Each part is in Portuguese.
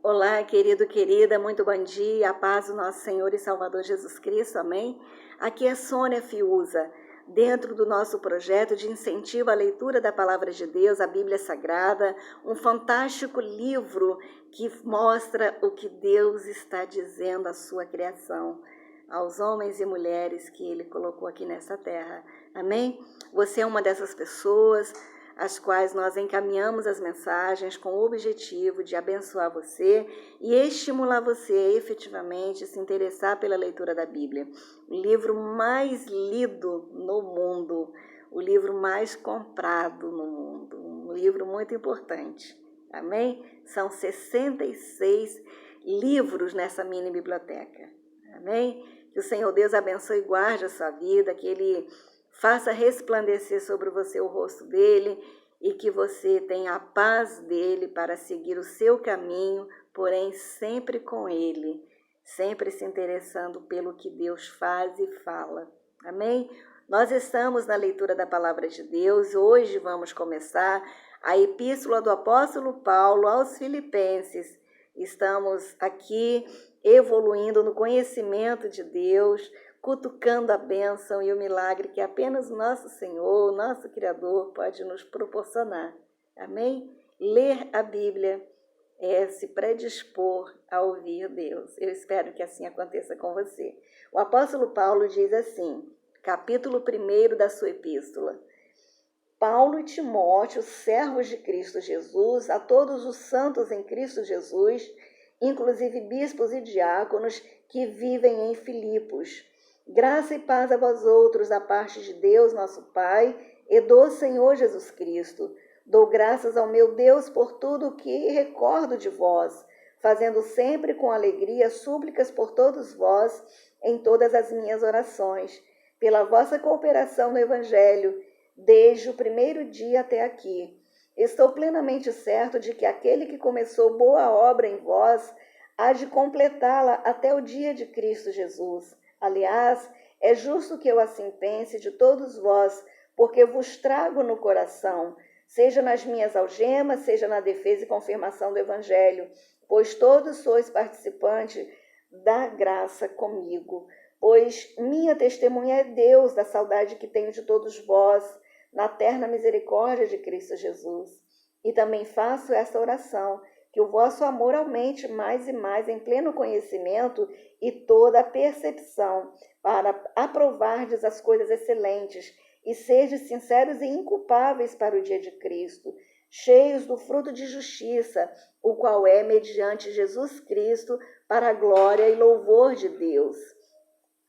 Olá, querido, querida, muito bom dia, a paz do nosso Senhor e Salvador Jesus Cristo, amém? Aqui é Sônia Fiuza, dentro do nosso projeto de incentivo à leitura da Palavra de Deus, a Bíblia Sagrada, um fantástico livro que mostra o que Deus está dizendo à sua criação, aos homens e mulheres que Ele colocou aqui nessa terra, amém? Você é uma dessas pessoas as quais nós encaminhamos as mensagens com o objetivo de abençoar você e estimular você a efetivamente se interessar pela leitura da Bíblia. O livro mais lido no mundo, o livro mais comprado no mundo, um livro muito importante. Amém? São 66 livros nessa mini biblioteca. Amém? Que o Senhor Deus abençoe e guarde a sua vida, que Ele faça resplandecer sobre você o rosto dele e que você tenha a paz dele para seguir o seu caminho, porém sempre com ele, sempre se interessando pelo que Deus faz e fala. Amém? Nós estamos na leitura da Palavra de Deus. Hoje vamos começar a Epístola do Apóstolo Paulo aos Filipenses. Estamos aqui evoluindo no conhecimento de Deus, cutucando a bênção e o milagre que apenas nosso Senhor, nosso Criador, pode nos proporcionar. Amém? Ler a Bíblia é se predispor a ouvir Deus. Eu espero que assim aconteça com você. O apóstolo Paulo diz assim, capítulo 1 da sua epístola: Paulo e Timóteo, servos de Cristo Jesus, a todos os santos em Cristo Jesus, inclusive bispos e diáconos que vivem em Filipos. Graça e paz a vós outros, da parte de Deus, nosso Pai, e do Senhor Jesus Cristo. Dou graças ao meu Deus por tudo o que recordo de vós, fazendo sempre com alegria súplicas por todos vós em todas as minhas orações, pela vossa cooperação no Evangelho, desde o primeiro dia até aqui. Estou plenamente certo de que aquele que começou boa obra em vós há de completá-la até o dia de Cristo Jesus. Aliás, é justo que eu assim pense de todos vós, porque vos trago no coração, seja nas minhas algemas, seja na defesa e confirmação do Evangelho, pois todos sois participantes da graça comigo. Pois minha testemunha é Deus da saudade que tenho de todos vós, na terna misericórdia de Cristo Jesus. E também faço esta oração, que o vosso amor aumente mais e mais em pleno conhecimento e toda a percepção, para aprovardes as coisas excelentes e serdes sinceros e inculpáveis para o dia de Cristo, cheios do fruto de justiça, o qual é mediante Jesus Cristo, para a glória e louvor de Deus.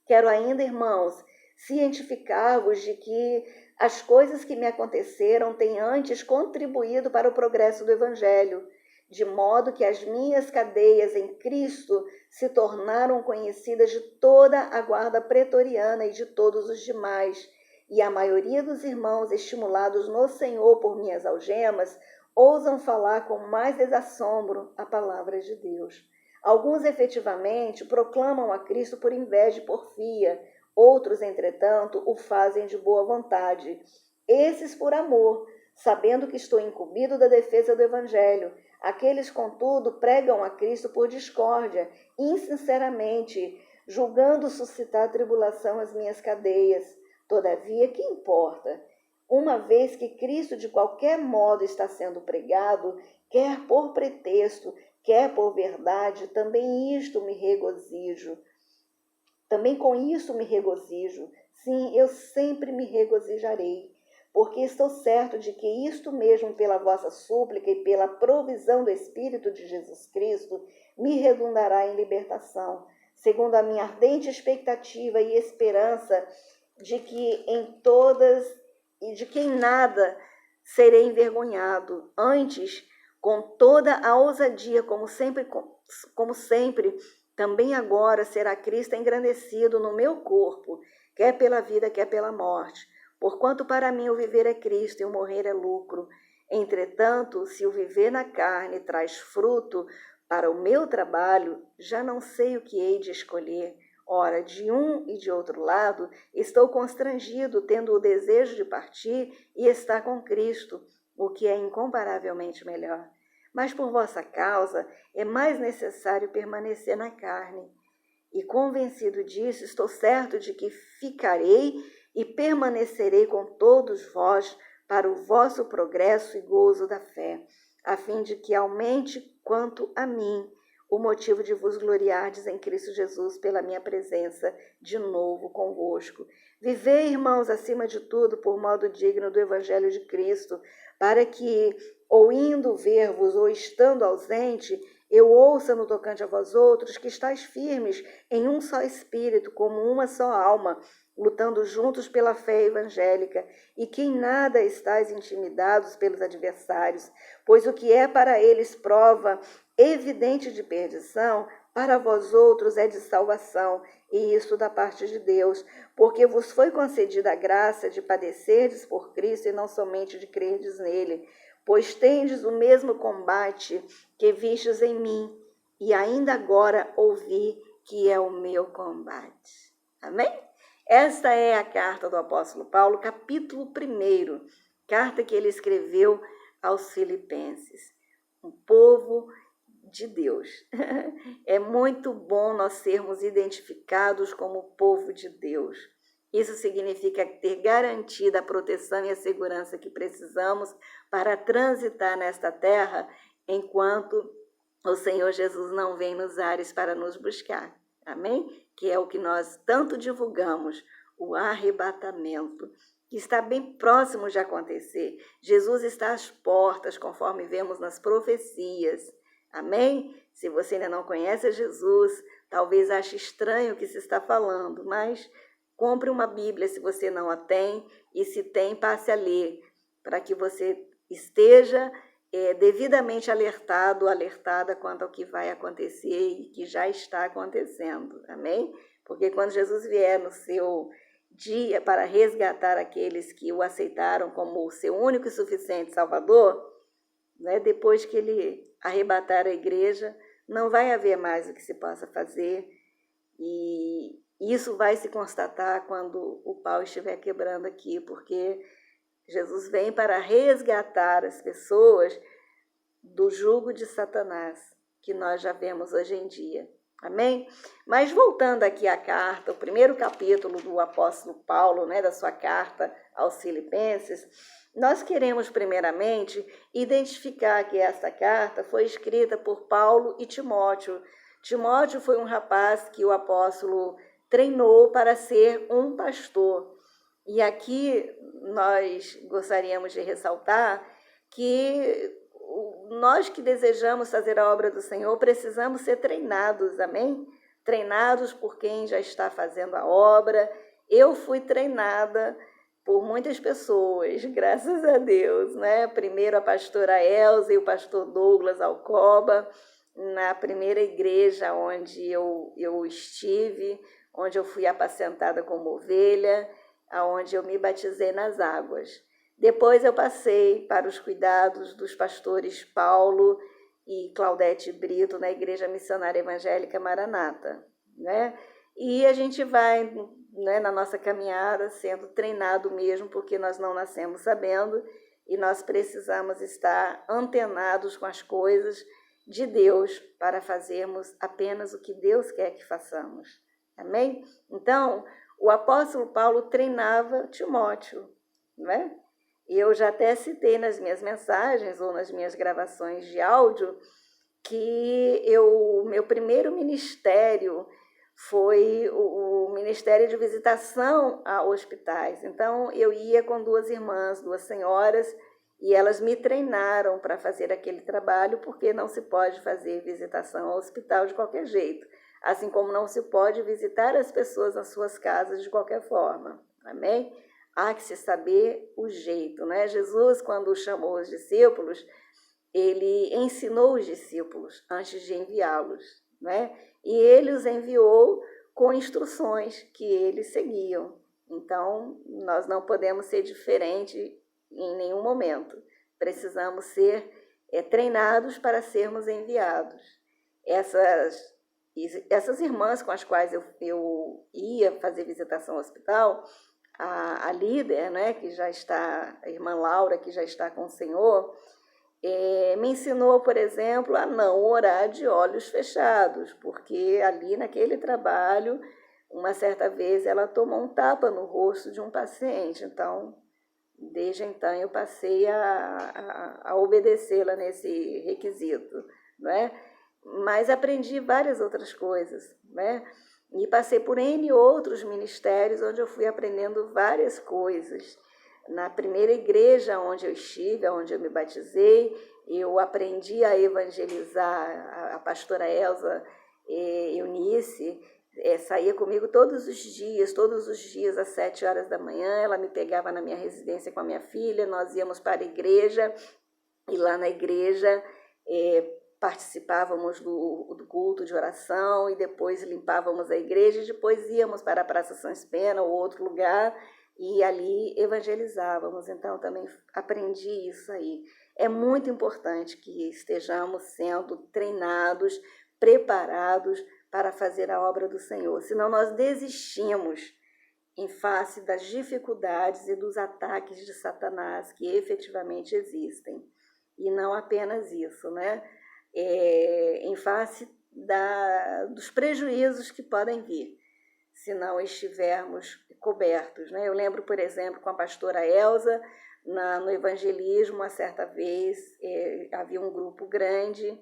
Quero ainda, irmãos, cientificar-vos de que as coisas que me aconteceram têm antes contribuído para o progresso do Evangelho, de modo que as minhas cadeias em Cristo se tornaram conhecidas de toda a guarda pretoriana e de todos os demais, e a maioria dos irmãos, estimulados no Senhor por minhas algemas, ousam falar com mais desassombro a palavra de Deus. Alguns, efetivamente, proclamam a Cristo por inveja e porfia, outros, entretanto, o fazem de boa vontade. Esses por amor, sabendo que estou incumbido da defesa do Evangelho. Aqueles, contudo, pregam a Cristo por discórdia, insinceramente, julgando suscitar tribulação às minhas cadeias. Todavia, que importa? Uma vez que Cristo de qualquer modo está sendo pregado, quer por pretexto, quer por verdade, também com isto me regozijo. Sim, eu sempre me regozijarei, porque estou certo de que isto mesmo, pela vossa súplica e pela provisão do Espírito de Jesus Cristo, me redundará em libertação, segundo a minha ardente expectativa e esperança de que em nada serei envergonhado. Antes, com toda a ousadia, como sempre, também agora será Cristo engrandecido no meu corpo, quer pela vida, quer pela morte. Porquanto para mim o viver é Cristo e o morrer é lucro. Entretanto, se o viver na carne traz fruto para o meu trabalho, já não sei o que hei de escolher. Ora, de um e de outro lado, estou constrangido, tendo o desejo de partir e estar com Cristo, o que é incomparavelmente melhor. Mas por vossa causa é mais necessário permanecer na carne. E convencido disso, estou certo de que ficarei e permanecerei com todos vós para o vosso progresso e gozo da fé, a fim de que aumente quanto a mim o motivo de vos gloriardes em Cristo Jesus pela minha presença de novo convosco. Vivei, irmãos, acima de tudo, por modo digno do Evangelho de Cristo, para que, ou indo ver-vos, ou estando ausente, eu ouça no tocante a vós outros que estáis firmes em um só espírito, como uma só alma, lutando juntos pela fé evangélica, e que em nada estáis intimidados pelos adversários, pois o que é para eles prova evidente de perdição, para vós outros é de salvação, e isso da parte de Deus, porque vos foi concedida a graça de padecerdes por Cristo e não somente de crerdes nele, pois tendes o mesmo combate que vistes em mim, e ainda agora ouvi que é o meu combate. Amém? Esta é a carta do apóstolo Paulo, capítulo 1, carta que ele escreveu aos Filipenses, um povo de Deus. É muito bom nós sermos identificados como povo de Deus. Isso significa ter garantida a proteção e a segurança que precisamos para transitar nesta terra enquanto o Senhor Jesus não vem nos ares para nos buscar. Amém? Que é o que nós tanto divulgamos, o arrebatamento, que está bem próximo de acontecer. Jesus está às portas, conforme vemos nas profecias. Amém? Se você ainda não conhece Jesus, talvez ache estranho o que se está falando, mas compre uma Bíblia se você não a tem, e se tem, passe a ler, para que você esteja devidamente alertada quanto ao que vai acontecer e que já está acontecendo. Amém? Porque quando Jesus vier no seu dia para resgatar aqueles que o aceitaram como o seu único e suficiente Salvador, né, depois que ele arrebatar a igreja, não vai haver mais o que se possa fazer, e isso vai se constatar quando o pau estiver quebrando aqui, porque Jesus vem para resgatar as pessoas do jugo de Satanás, que nós já vemos hoje em dia. Amém? Mas voltando aqui à carta, o primeiro capítulo do apóstolo Paulo, né, da sua carta aos Filipenses, nós queremos primeiramente identificar que esta carta foi escrita por Paulo e Timóteo. Timóteo foi um rapaz que o apóstolo treinou para ser um pastor. E aqui nós gostaríamos de ressaltar que nós que desejamos fazer a obra do Senhor precisamos ser treinados, amém? Treinados por quem já está fazendo a obra. Eu fui treinada por muitas pessoas, graças a Deus, né? Primeiro a pastora Elza e o pastor Douglas Alcoba, na primeira igreja onde eu estive, onde eu fui apacentada como ovelha, aonde eu me batizei nas águas. Depois eu passei para os cuidados dos pastores Paulo e Claudete Brito na Igreja Missionária Evangélica Maranata, né? E a gente vai, né, na nossa caminhada sendo treinado mesmo, porque nós não nascemos sabendo e nós precisamos estar antenados com as coisas de Deus para fazermos apenas o que Deus quer que façamos. Amém? Então, o apóstolo Paulo treinava Timóteo, né? E eu já até citei nas minhas mensagens ou nas minhas gravações de áudio que meu primeiro ministério foi o ministério de visitação a hospitais. Então, eu ia com duas irmãs, duas senhoras, e elas me treinaram para fazer aquele trabalho, porque não se pode fazer visitação ao hospital de qualquer jeito, assim como não se pode visitar as pessoas nas suas casas de qualquer forma. Amém? Há que se saber o jeito, né? Jesus, quando chamou os discípulos, ele ensinou os discípulos antes de enviá-los, né? E ele os enviou com instruções que eles seguiam. Então, nós não podemos ser diferentes em nenhum momento. Precisamos ser treinados para sermos enviados. Essas irmãs com as quais eu ia fazer visitação ao hospital, a líder, né, que já está, a irmã Laura, que já está com o Senhor, Me ensinou, por exemplo, a não orar de olhos fechados, porque ali naquele trabalho, uma certa vez, ela tomou um tapa no rosto de um paciente. Então, desde então, eu passei a obedecê-la nesse requisito, não é? Mas aprendi várias outras coisas, né? E passei por N outros ministérios onde eu fui aprendendo várias coisas. Na primeira igreja onde eu estive, onde eu me batizei, eu aprendi a evangelizar. A pastora Elza Eunice saía comigo todos os dias às 7 horas da manhã. Ela me pegava na minha residência com a minha filha, nós íamos para a igreja, e lá na igreja participávamos do culto de oração, e depois limpávamos a igreja, e depois íamos para a Praça Sans Pena ou outro lugar, e ali evangelizávamos. Então, também aprendi isso aí. É muito importante que estejamos sendo treinados, preparados para fazer a obra do Senhor. Senão nós desistimos em face das dificuldades e dos ataques de Satanás que efetivamente existem. E não apenas isso, né? Em face dos prejuízos que podem vir, se não estivermos cobertos, né? Eu lembro, por exemplo, com a pastora Elza, no evangelismo, uma certa vez, havia um grupo grande,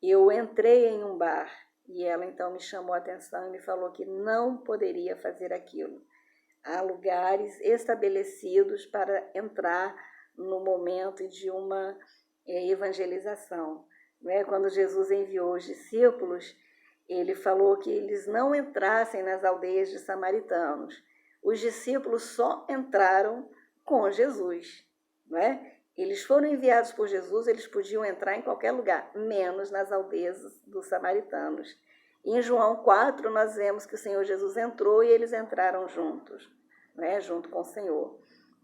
eu entrei em um bar, e ela então me chamou a atenção e me falou que não poderia fazer aquilo. Há lugares estabelecidos para entrar no momento de uma evangelização. Né? Quando Jesus enviou os discípulos, ele falou que eles não entrassem nas aldeias de samaritanos. Os discípulos só entraram com Jesus. Né? Eles foram enviados por Jesus, eles podiam entrar em qualquer lugar, menos nas aldeias dos samaritanos. Em João 4, nós vemos que o Senhor Jesus entrou e eles entraram juntos, né? Junto com o Senhor.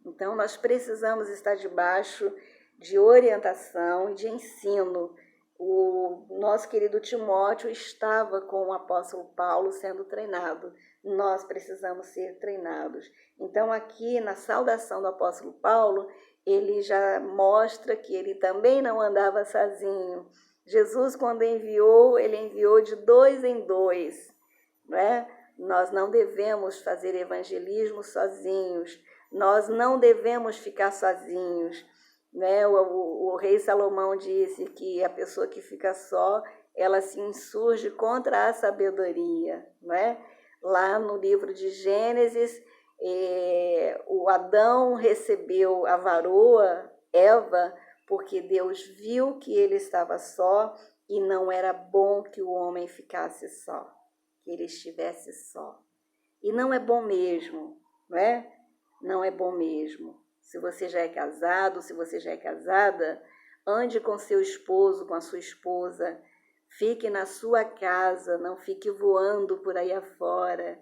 Então, nós precisamos estar debaixo de orientação e de ensino. O nosso querido Timóteo estava com o apóstolo Paulo sendo treinado. Nós precisamos ser treinados. Então, aqui na saudação do apóstolo Paulo, ele já mostra que ele também não andava sozinho. Jesus, quando enviou, ele enviou de 2 em 2, né? Nós não devemos fazer evangelismo sozinhos, nós não devemos ficar sozinhos, né? O rei Salomão disse que a pessoa que fica só, ela se insurge contra a sabedoria, né? Lá no livro de Gênesis, o Adão recebeu a varoa, Eva, porque Deus viu que ele estava só e não era bom que o homem ficasse só, que ele estivesse só. E não é bom mesmo, não é? Não é bom mesmo. Se você já é casado, se você já é casada, ande com seu esposo, com a sua esposa, fique na sua casa, não fique voando por aí afora,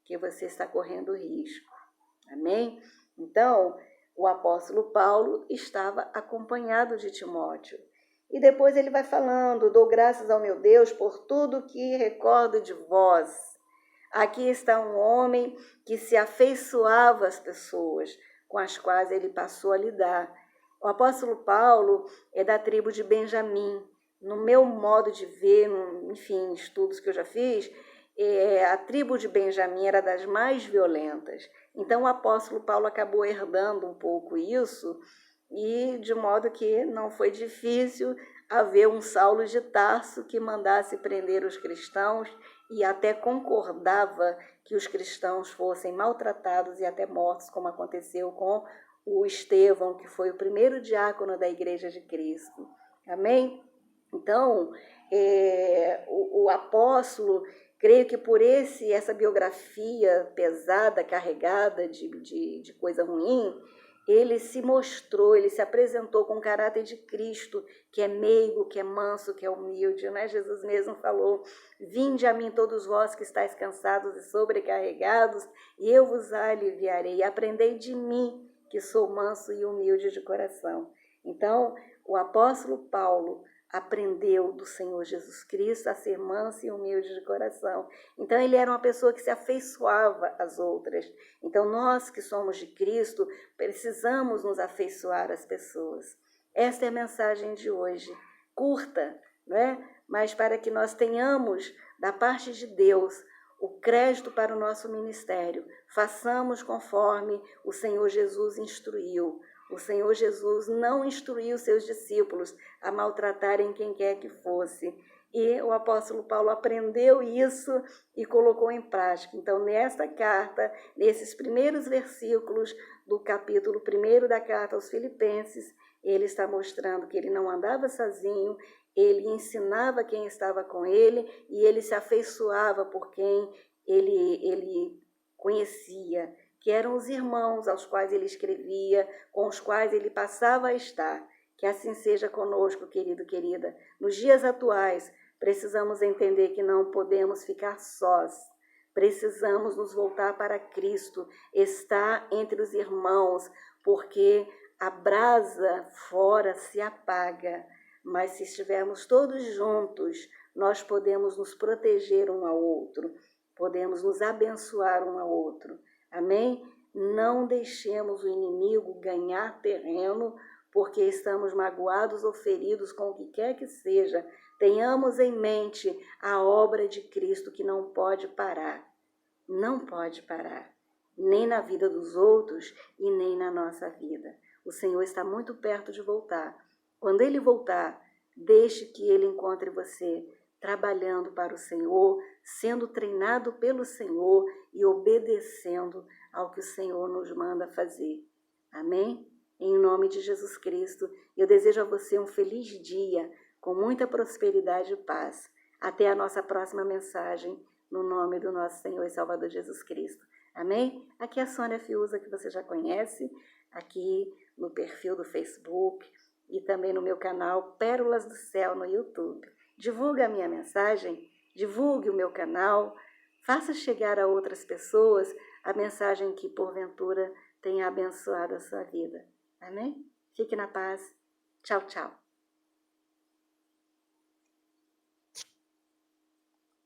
que você está correndo risco. Amém? Então, o apóstolo Paulo estava acompanhado de Timóteo. E depois ele vai falando: dou graças ao meu Deus por tudo que recordo de vós. Aqui está um homem que se afeiçoava às pessoas com as quais ele passou a lidar. O apóstolo Paulo é da tribo de Benjamim. No meu modo de ver, enfim, estudos que eu já fiz, a tribo de Benjamim era das mais violentas. Então o apóstolo Paulo acabou herdando um pouco isso, e de modo que não foi difícil haver um Saulo de Tarso que mandasse prender os cristãos e até concordava que os cristãos fossem maltratados e até mortos, como aconteceu com o Estevão, que foi o primeiro diácono da Igreja de Cristo. Amém? Então, o apóstolo, creio que por essa biografia pesada, carregada de coisa ruim, ele se mostrou, ele se apresentou com o caráter de Cristo, que é meigo, que é manso, que é humilde, né? Jesus mesmo falou: vinde a mim todos vós que estáis cansados e sobrecarregados, e eu vos aliviarei. Aprendei de mim, que sou manso e humilde de coração. Então, o apóstolo Paulo aprendeu do Senhor Jesus Cristo a ser manso e humilde de coração. Então, ele era uma pessoa que se afeiçoava às outras. Então, nós que somos de Cristo, precisamos nos afeiçoar às pessoas. Esta é a mensagem de hoje, curta, né? Mas para que nós tenhamos da parte de Deus o crédito para o nosso ministério, façamos conforme o Senhor Jesus instruiu. O Senhor Jesus não instruiu seus discípulos a maltratarem quem quer que fosse. E o apóstolo Paulo aprendeu isso e colocou em prática. Então, nesta carta, nesses primeiros versículos do capítulo 1 da carta aos Filipenses, ele está mostrando que ele não andava sozinho, ele ensinava quem estava com ele e ele se afeiçoava por quem ele conhecia, que eram os irmãos aos quais ele escrevia, com os quais ele passava a estar. Que assim seja conosco, querido, querida. Nos dias atuais, precisamos entender que não podemos ficar sós. Precisamos nos voltar para Cristo, estar entre os irmãos, porque a brasa fora se apaga, mas se estivermos todos juntos, nós podemos nos proteger um ao outro, podemos nos abençoar um ao outro. Amém? Não deixemos o inimigo ganhar terreno porque estamos magoados ou feridos com o que quer que seja. Tenhamos em mente a obra de Cristo que não pode parar. Não pode parar, nem na vida dos outros e nem na nossa vida. O Senhor está muito perto de voltar. Quando Ele voltar, deixe que Ele encontre você trabalhando para o Senhor, sendo treinado pelo Senhor e obedecendo ao que o Senhor nos manda fazer. Amém? Em nome de Jesus Cristo, eu desejo a você um feliz dia, com muita prosperidade e paz. Até a nossa próxima mensagem, no nome do nosso Senhor e Salvador Jesus Cristo. Amém? Aqui é a Sônia Fiuza, que você já conhece, aqui no perfil do Facebook e também no meu canal Pérolas do Céu no YouTube. Divulgue a minha mensagem, divulgue o meu canal, faça chegar a outras pessoas a mensagem que, porventura, tenha abençoado a sua vida. Amém? Fique na paz. Tchau, tchau.